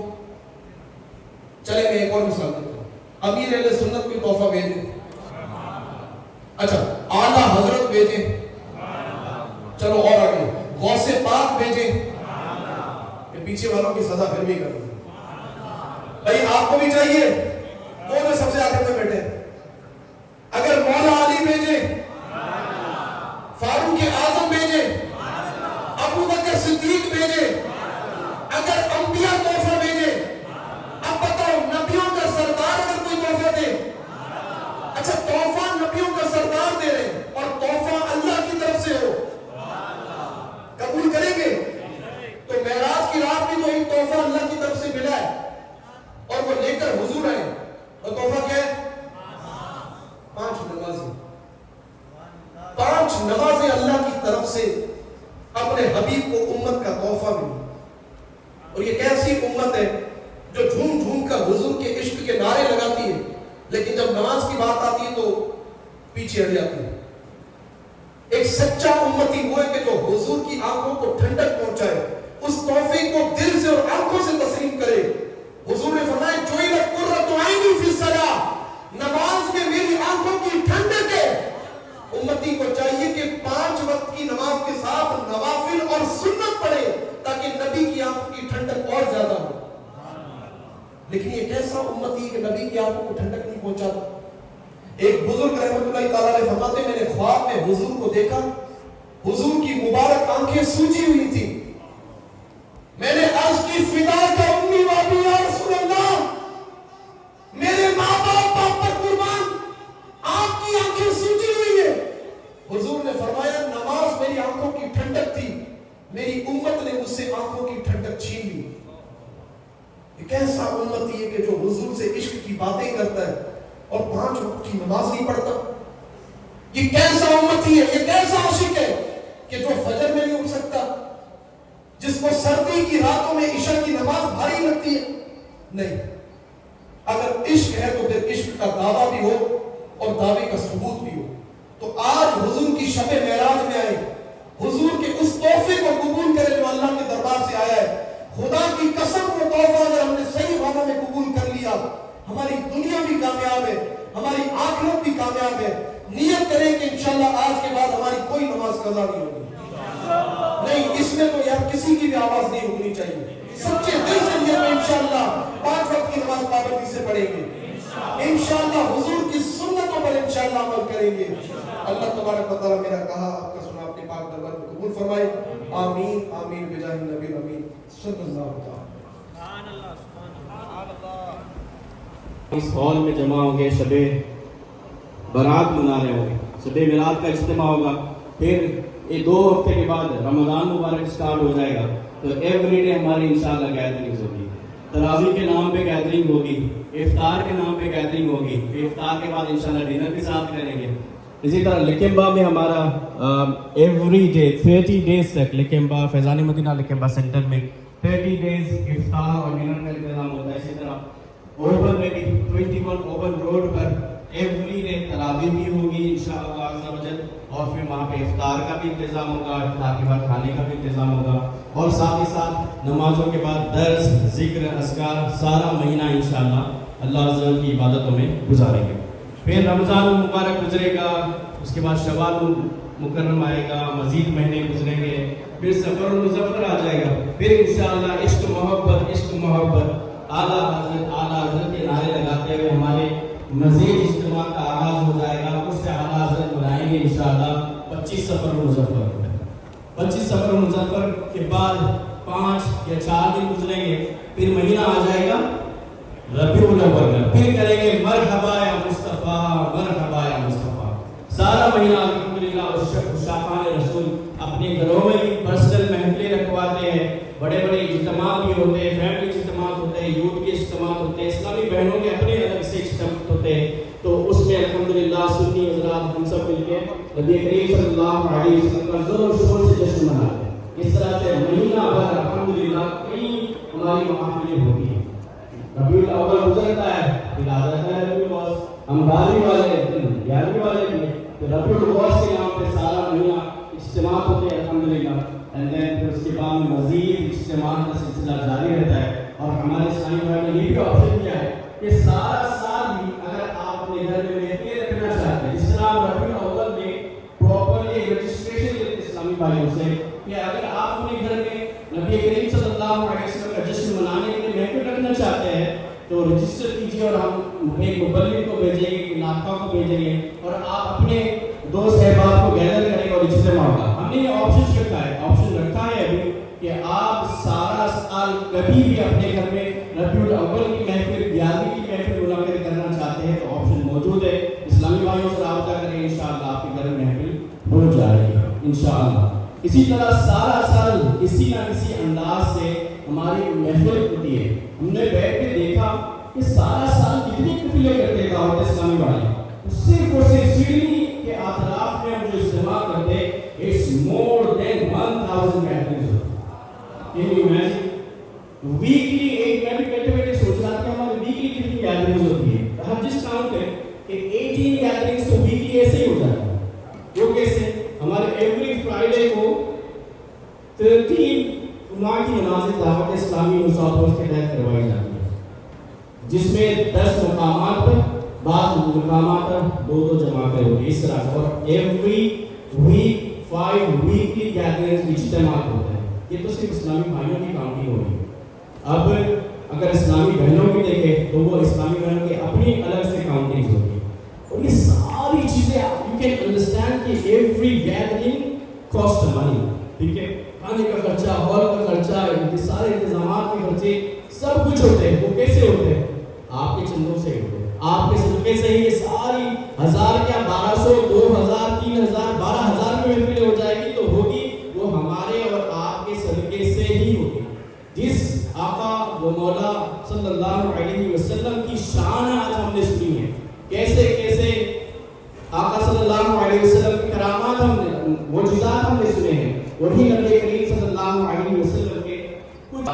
چلے. میں ایک اور مثال دیتا ہوں. امیر اہل سنت کوئی تحفہ بھیجے، اچھا اعلیٰ حضرت بھیجے، چلو اور آگے غوث پاک بھیجے، پیچھے والوں کی صدا پھر بھی کر دیں. بھائی آپ کو بھی چاہیے، وہ جو سب سے آخر میں بیٹھے. اگر مولا علی بھیجے، فاروق اعظم بھیجے، ابو بکر صدیق بھیجے، اگر انبیاء تحفہ بھیجے، اب بتاؤ نبیوں کا سردار اگر کوئی تحفہ دے. اچھا تحفہ نبیوں کا سردار دے رہے اور تحفہ اللہ کی طرف سے ہو، قبول کریں گے؟ تو معراج کی رات بھی تو ایک تحفہ اللہ کی طرف سے ملا ہے اور وہ لے کر حضور آئے. اور تحفہ کیا ہے؟ 5 نمازیں. 5 نمازیں اللہ کی طرف سے اپنے حبیب کو امت کا تحفہ ملی. اور یہ کیسی امت ہے جو جھوم جھوم کر حضور کے عشق کے نعرے لگاتی ہے، لیکن جب نماز کی بات آتی ہے تو پیچھے ہٹ جاتی ہے. ایک سچا امتی وہ ہے کہ جو حضور کی آنکھوں کو ٹھنڈک پہنچائے، اس تحفے کو دل سے اور آنکھوں سے تسلیم کرے. حضور نے فرمایا جعلت قرۃ عینی فی الصلاۃ، نماز میں میری آنکھوں کی ٹھنڈک ہے. امتی کو چاہیے کہ 5 وقت کی نماز کے ساتھ نوافل اور سنت پڑھے تاکہ نبی کی آنکھوں کی ٹھنڈک اور زیادہ ہو. لیکن یہ کیسا امتی ہے کہ نبی کی آنکھوں کو ٹھنڈک نہیں پہنچاتا. ایک بزرگ رحمت اللہ تعالیٰ علیہ فرماتے ہیں میں نے خواب میں حضور کو دیکھا، حضور کی مبارک آنکھیں سوجی ہوئی تھی. میں نے عرض کی فدا کا امی و ابی یا رسول اللہ، میرے ماں باپ پر قربان، آپ کی آنکھیں سوجی ہوئی ہیں. حضور نے فرمایا نماز میری آنکھوں کی ٹھنڈک تھی، میری امت نے مجھ سے آنکھوں کی ٹھنڈک چھین لی. یہ کیسا امتی ہے کہ جو حضور سے عشق کی باتیں کرتا ہے اور 5 وقت کی نماز نہیں پڑھتا. یہ کیسا امتی ہے، یہ کیسا عاشق ہے کہ جو فجر میں نہیں اٹھ سکتا، جس کو سردی کی راتوں میں عشاء کی نماز بھاری لگتی ہے. نہیں، اگر عشق ہے تو پھر عشق کا دعویٰ بھی ہو اور دعوے کا ثبوت بھی ہو. تو آج حضور کی شب معراج میں آئے، حضور کے اس تحفے کو قبول کرے جو اللہ کے دربار سے آیا ہے. خدا کی قسم کو تحفہ اگر ہم نے صحیح معنی میں قبول کر لیا، ہماری دنیا بھی کامیاب ہے، ہماری آخرت بھی کامیاب ہے. نیت کریں کہ انشاءاللہ آج کے بعد ہماری کوئی نماز قضا نہیں ہوگی. نہیں، اس میں تو یار کسی کی بھی آواز نہیں ہونی چاہیے. سچے دل سے نیت میں انشاءاللہ 5 وقت کی نماز پابندی سے پڑھیں گے، انشاءاللہ حضور کی سنتوں پر انشاءاللہ عمل کریں گے. اللہ تبارک و تعالیٰ میرا کہا آپ کا سنا اپنے پاک دربار میں قبول فرمائے. آمین آمین بجاہ النبی الامین صلی اللہ علیہ وسلم. اس ہال میں جمع ہوں گے، شب برات منا رہے ہوں گے، شب میلاد کا اجتماع ہوگا. پھر یہ 2 ہفتے کے بعد رمضان مبارک سٹارٹ ہو جائے گا. تو ایوری ڈے ہماری انشاءاللہ گیدرنگز ہوگی. تراویح کے نام پہ گیدرنگ ہوگی، افطار کے نام پہ گیدرنگ ہوگی. پھر افطار کے بعد انشاءاللہ ڈنر بھی ساتھ کریں گے. اسی طرح لکمبا میں ہمارا ایوری ڈے 30 ڈیز تک لکمبا فیضان مدینہ لکمبا سینٹر میں 30 ڈیز افطار اور ڈنر کا انتظام ہوتا ہے. اسی طرح اوپن میں بھی 21 اوپن روڈ پر ایوری ڈے تراویح بھی ہوگی انشاءاللہ عز و جل. اور پھر وہاں پہ افطار کا بھی انتظام ہوگا، افطار کے بعد کھانے کا بھی انتظام ہوگا. اور ساتھ ہی ساتھ نمازوں کے بعد درس، ذکر، اذکار، سارا مہینہ انشاءاللہ اللہ عز و جل کی عبادتوں میں گزاریں گے. پھر رمضان المبارک گزرے گا، اس کے بعد شوال مکرم آئے گا، مزید مہینے گزریں گے، پھر سفر المظفر آ جائے گا، پھر انشاءاللہ عشق محبت اعلیٰ حضرت کے نعرے لگاتے ہوئے ہمارے مزید اجتماع کا آغاز ہو جائے گا۔ اس سے اعلیٰ حضرت بلائیں گے انشاءاللہ 25 سفر المظفر۔ 25 سفر المظفر کے بعد 5 یا 4 دن گزریں گے، پھر مہینہ آ جائے گا ربیع الاول میں، پھر کریں گے مرحبا یا مصطفیٰ، مرحبا یا مصطفیٰ۔ سارا مہینہ الحمدللہ عشاقان رسول اپنے گھروں میں بھی پرسنل محفلیں رکھواتے ہیں، بڑے بڑے اجتماعات بھی ہوتے ہیں، فیملی اجتماعات ہوتے ہیں، یوتھ کے اجتماعات ہوتے ہیں، اسلامی بہنوں کے اپنے الگ سے اجتماعات ہوتے ہیں، تو اس میں الحمدللہ سنی حضرات ہم سب مل کے نبی کریم صلی اللہ علیہ وسلم کا زور و شور سے جشن مناتے ہیں۔ اس طرح سے مہینہ بھر الحمدللہ کئی ہماری محافلیں ہوتی ہیں۔ ربیع الاول گزرتا ہے، پھر آ جاتا ہے ربیع الاوسط، ہم 12ویں والے دن 11ویں والے دن پھر ربیع الاوسط کے نام پہ سارا مہینہ اجتماعات ہوتے ہیں الحمدللہ، اینڈ دین پھر اس کے بعد مزید اجتماعات کا سلسلہ جاری رہتا ہے۔ اور ہمارے اسلامی بھائی نے یہ بھی آپشن کیا ہے کہ سارا سال بھی اگر آپ اپنے گھر میں محفلیں رکھنا چاہتے ہیں، جس طرح ربیع الاول میں پراپرلی رجسٹریشن لیتے اسلامی بھائیوں سے کہ اگر آپ اپنے گھر میں نبی کریم صلی اللہ علیہ وسلم کا جشن منانے کے لیے محفل رکھنا چاہتے ہیں تو رجسٹر کیجیے، اور ہم ایک مبلغ کو بھیجیں گے، ایک ناطقہ کو بھیجیں گے، اور آپ اپنے دوست احباب کو گیدر کریں گے اور اجتماع ہوگا۔ ہم نے یہ آپشن رکھا ہے ابھی کہ آپ سارا سال کبھی بھی اپنے گھر میں ربیع الاول کی محفل، 11ویں کی محفل منعقد کرنا چاہتے ہیں تو آپشن موجود ہے۔ اسلامی بھائیوں سے رابطہ کریں، انشاءاللہ آپ کے گھر میں محفل ہو جائے گی انشاءاللہ۔ اسی طرح سارا سال کسی نہ کسی انداز سے ہماری محفل ہوتی ہے۔ ہم نے بیٹھ کے دیکھا کہ سارا سال کتنی محفلیں کرتے ہیں دعوت اسلامی والے، صرف اور صرف سڈنی کے اطراف میں ہم جو اجتماع کرتے ہیں اٹس مور دین 1000 محفلیں۔ Can you imagine? ویکلی ایک میں بھی بیٹھے بیٹھے سوچ رہا کہ ہماری ویکلی کتنی گیدرنگز ہوتی ہے، ہم جس کاؤنٹ کریں کہ 18 گیدرنگز تو ویکلی ایسے ہی ہو جاتا ہے۔ وہ کیسے؟ ہمارے ایوری فرائیڈے کو 13 جمعہ کی نماز دعوت اسلامی مسافروں کے تحت کروائی جاتی ہے، جس میں 10 مقامات پر، بعض مقامات پر 2 جماعتیں ہوتی ہیں، اس طرح۔ اور ایوری ویک 5 ویکلی گیدرنگز اجتماعات ہوتے ہیں۔ یہ تو صرف اسلامی بھائیوں کی کاؤنٹنگ ہو رہی ہے۔ اب اگر اسلامی بہنوں کی دیکھیں تو وہ اسلامی بہنوں کی اپنی الگ سے کاؤنٹنگز ہوتی ہیں، اور یہ ساری چیزیں یو کین انڈرسٹینڈ کہ ایوری گیدرنگ کاسٹ منی، ٹھیک ہے؟ کھانے کا خرچہ، ہال کا خرچہ، سارے انتظامات کے خرچے سب کچھ ہوتے ہیں۔ وہ کیسے ہوتے ہیں؟ آپ کے چندوں سے ہوتے ہیں، آپ کے صدقے سے ہی یہ ساری 1000 یا 1200 2000 3000 12000 کی محفل ہو جائے گی تو ہوگی وہ ہمارے اور آپ کے صدقے سے ہی ہوگی۔ جس آقا و مولا صلی اللہ علیہ وسلم کی شان آج ہم نے سنی ہے، کیسے کیسے آقا صلی اللہ علیہ وسلم کی کرامات ہم نے، معجزات ہم نے سنے ہیں، وہی نبی کریم صلی اللہ علیہ وسلم کے کچھ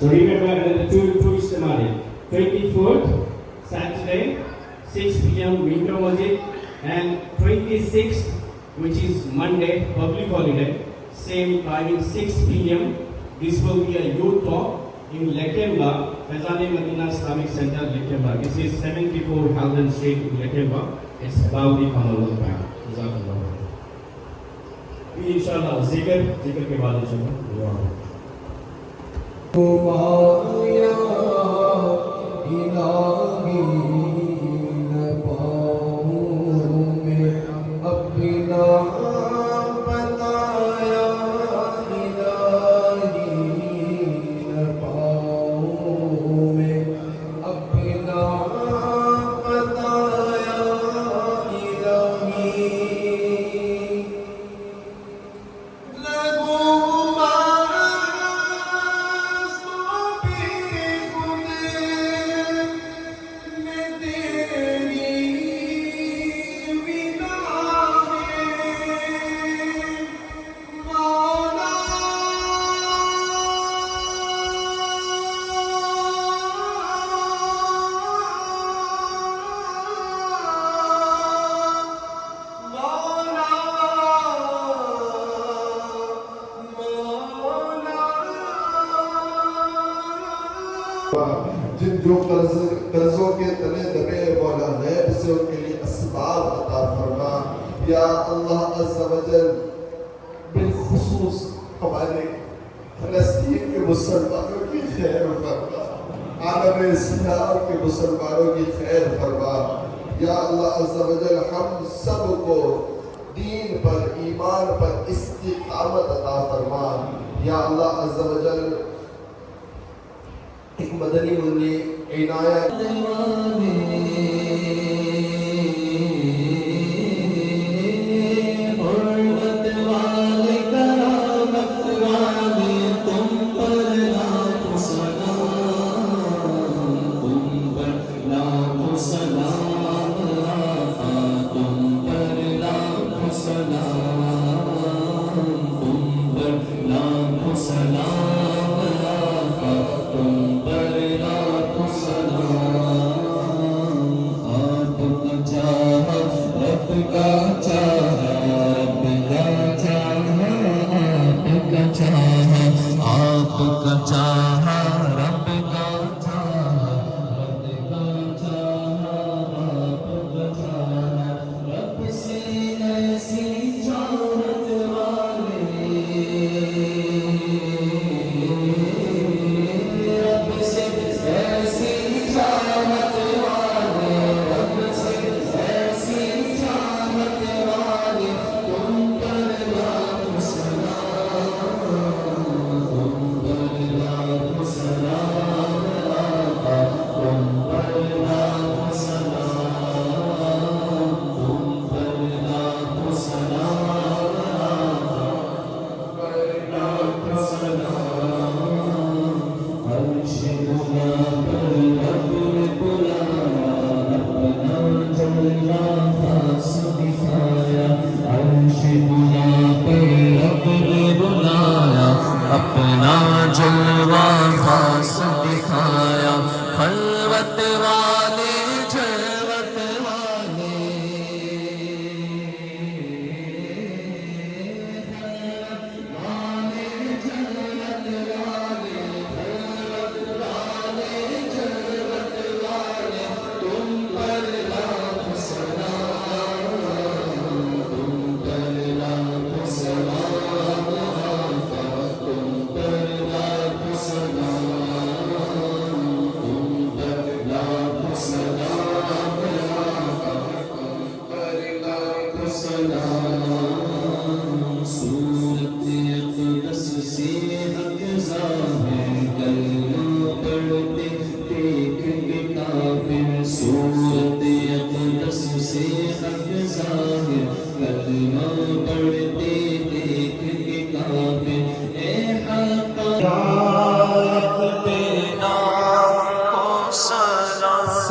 So remember another two Istimali. 24th, Saturday, 6 p.m. Winter Masjid, and 26th, which is Monday, public holiday, same timing 6 p.m. This will be a youth talk in Lakemba, Fezane Medina Islamic Center, Lakemba. This is 74 Halden Street, Lakemba. It's about the Commonwealth Bank. Inshallah, zikr ke baad inshallah. جن جو قرضوں کے تلے دبے مولا غیب سے ان کے لیے اسباب عطا فرما یا اللہ عز و جل بالخصوص ہمارے فلسطین کے مسلمانوں کی خیر فرما عالم اسلام کے مسلمانوں کی خیر فرما یا اللہ عز و جل ہم سب کو دین پر ایمان پر استقامت عطا فرما یا اللہ عز و جل ایک مدنی منی عنایت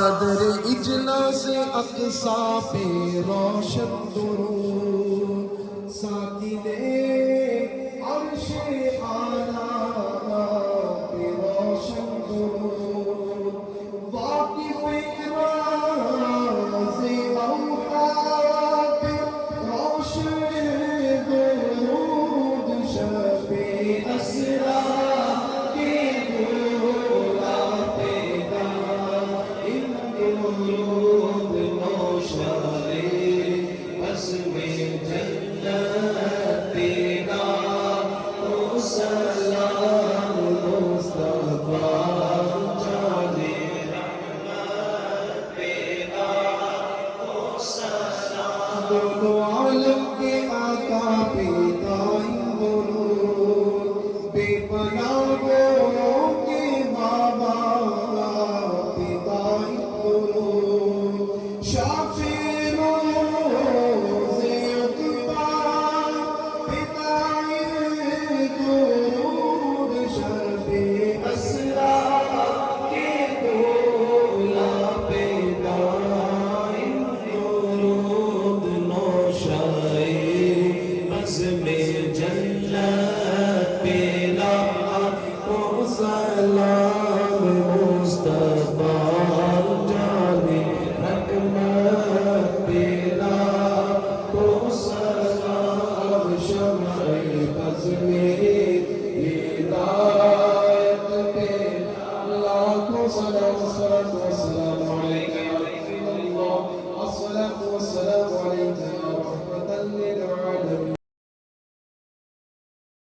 صدر اجلاس اقصا پہ روشن درود ساکن